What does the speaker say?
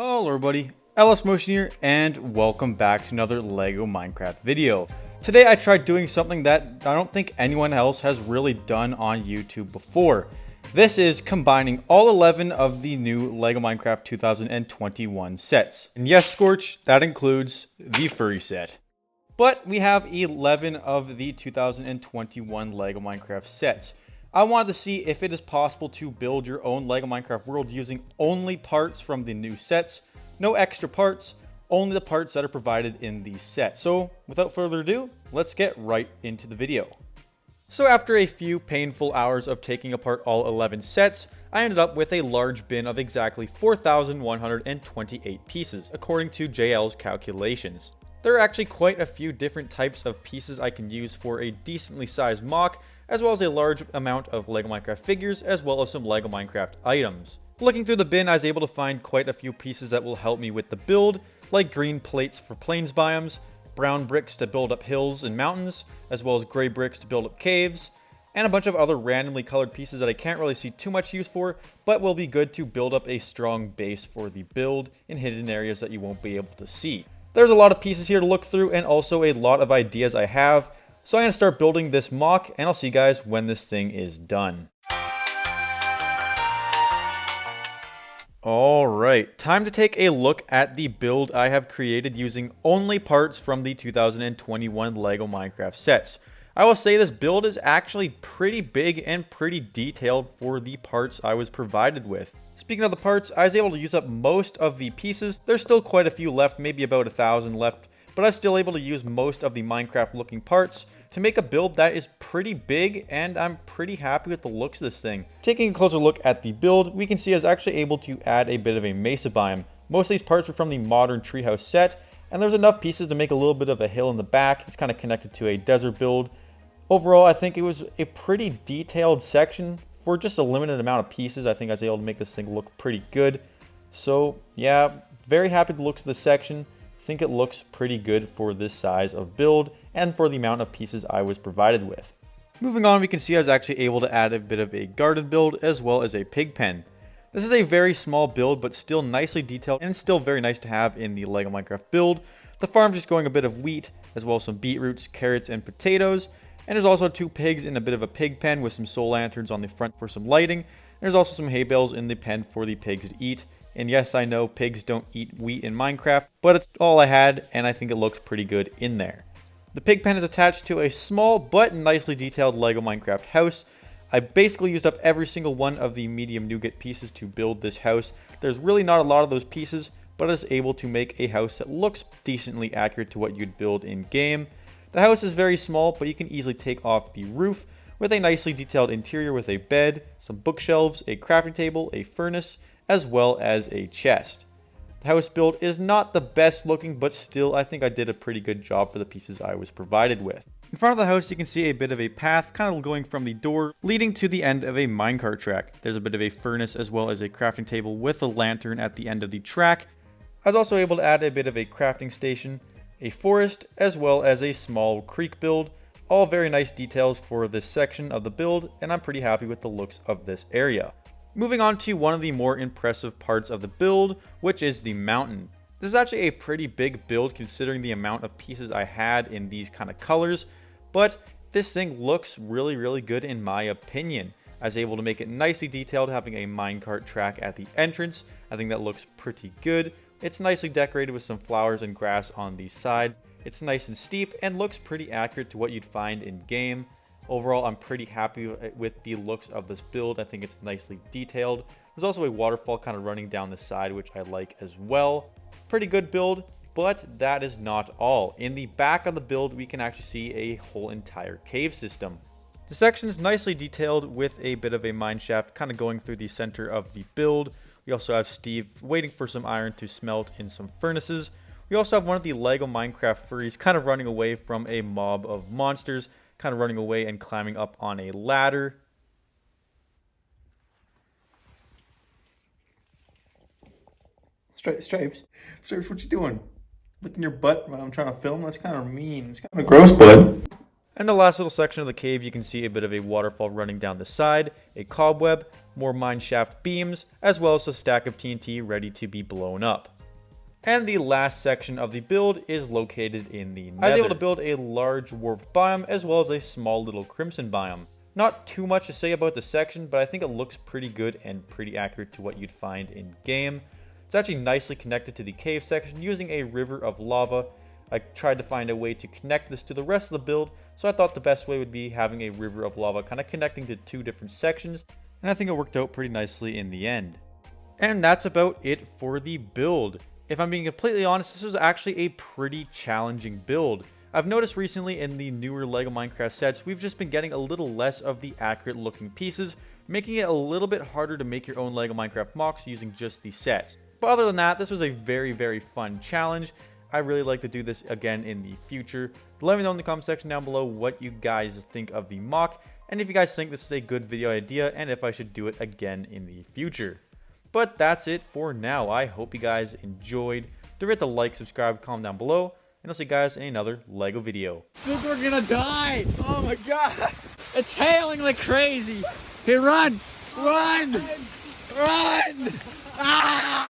Hello everybody, LS Motion here, and welcome back to another LEGO Minecraft video. Today I tried doing something that I don't think anyone else has really done on YouTube before. This is combining all 11 of the new LEGO Minecraft 2021 sets. And yes, Scorch, that includes the furry set. But we have 11 of the 2021 LEGO Minecraft sets. I wanted to see if it is possible to build your own LEGO Minecraft world using only parts from the new sets. No extra parts, only the parts that are provided in these sets. So without further ado, let's get right into the video. So after a few painful hours of taking apart all 11 sets, I ended up with a large bin of exactly 4,128 pieces, according to JL's calculations. There are actually quite a few different types of pieces I can use for a decently sized MOC, as well as a large amount of LEGO Minecraft figures, as well as some LEGO Minecraft items. Looking through the bin, I was able to find quite a few pieces that will help me with the build, like green plates for plains biomes, brown bricks to build up hills and mountains, as well as gray bricks to build up caves, and a bunch of other randomly colored pieces that I can't really see too much use for, but will be good to build up a strong base for the build in hidden areas that you won't be able to see. There's a lot of pieces here to look through, and also a lot of ideas I have. So I'm going to start building this MOC, and I'll see you guys when this thing is done. Alright, time to take a look at the build I have created using only parts from the 2021 LEGO Minecraft sets. I will say this build is actually pretty big and pretty detailed for the parts I was provided with. Speaking of the parts, I was able to use up most of the pieces. There's still quite a few left, maybe about 1,000 left, but I was still able to use most of the Minecraft looking parts to make a build that is pretty big, and I'm pretty happy with the looks of this thing. Taking a closer look at the build, we can see I was actually able to add a bit of a mesa biome. Most of these parts were from the modern treehouse set, and there's enough pieces to make a little bit of a hill in the back. It's kind of connected to a desert build. Overall, I think it was a pretty detailed section. For just a limited amount of pieces, I think I was able to make this thing look pretty good. So yeah, very happy with the looks of this section. Think it looks pretty good for this size of build and for the amount of pieces I was provided with. Moving on, we can see I was actually able to add a bit of a garden build as well as a pig pen. This is a very small build, but still nicely detailed and still very nice to have in the LEGO Minecraft build. The farm's just going a bit of wheat as well as some beetroots, carrots, and potatoes. And there's also 2 pigs in a bit of a pig pen with some soul lanterns on the front for some lighting. There's also some hay bales in the pen for the pigs to eat. And yes, I know pigs don't eat wheat in Minecraft, but it's all I had, and I think it looks pretty good in there. The pig pen is attached to a small but nicely detailed LEGO Minecraft house. I basically used up every single one of the medium nougat pieces to build this house. There's really not a lot of those pieces, but I was able to make a house that looks decently accurate to what you'd build in game. The house is very small, but you can easily take off the roof with a nicely detailed interior with a bed, some bookshelves, a crafting table, a furnace, as well as a chest. The house build is not the best looking, but still I think I did a pretty good job for the pieces I was provided with. In front of the house you can see a bit of a path kind of going from the door leading to the end of a minecart track. There's a bit of a furnace as well as a crafting table with a lantern at the end of the track. I was also able to add a bit of a crafting station, a forest, as well as a small creek build. All very nice details for this section of the build, and I'm pretty happy with the looks of this area. Moving on to one of the more impressive parts of the build, which is the mountain. This is actually a pretty big build considering the amount of pieces I had in these kind of colors, but this thing looks really good in my opinion. I was able to make it nicely detailed, having a minecart track at the entrance. I think that looks pretty good. It's nicely decorated with some flowers and grass on the sides. It's nice and steep and looks pretty accurate to what you'd find in game. Overall, I'm pretty happy with the looks of this build. I think it's nicely detailed. There's also a waterfall kind of running down the side, which I like as well. Pretty good build, but that is not all. In the back of the build, we can actually see a whole entire cave system. The section is nicely detailed with a bit of a mine shaft kind of going through the center of the build. We also have Steve waiting for some iron to smelt in some furnaces. We also have one of the LEGO Minecraft furries kind of running away from a mob of monsters, kind of running away and climbing up on a ladder. Stripes, what you doing? Licking your butt while I'm trying to film? That's kind of mean. It's kind of gross, bud. And the last little section of the cave, you can see a bit of a waterfall running down the side, a cobweb, more mineshaft beams, as well as a stack of TNT ready to be blown up. And the last section of the build is located in the Nether. I was able to build a large warped biome as well as a small little crimson biome. Not too much to say about the section, but I think it looks pretty good and pretty accurate to what you'd find in game. It's actually nicely connected to the cave section using a river of lava. I tried to find a way to connect this to the rest of the build, so I thought the best way would be having a river of lava kind of connecting to two different sections, and I think it worked out pretty nicely in the end. And that's about it for the build. If I'm being completely honest, this was actually a pretty challenging build. I've noticed recently in the newer LEGO Minecraft sets, we've just been getting a little less of the accurate looking pieces, making it a little bit harder to make your own LEGO Minecraft MOCs using just the sets. But other than that, this was a very, very fun challenge. I really like to do this again in the future. Let me know in the comment section down below what you guys think of the MOC, and if you guys think this is a good video idea, and if I should do it again in the future. But that's it for now. I hope you guys enjoyed. Don't forget to like, subscribe, comment down below, and I'll see you guys in another LEGO video. I think we're gonna die! Oh my god! It's hailing like crazy! Hey, run! Run! Run! Ah!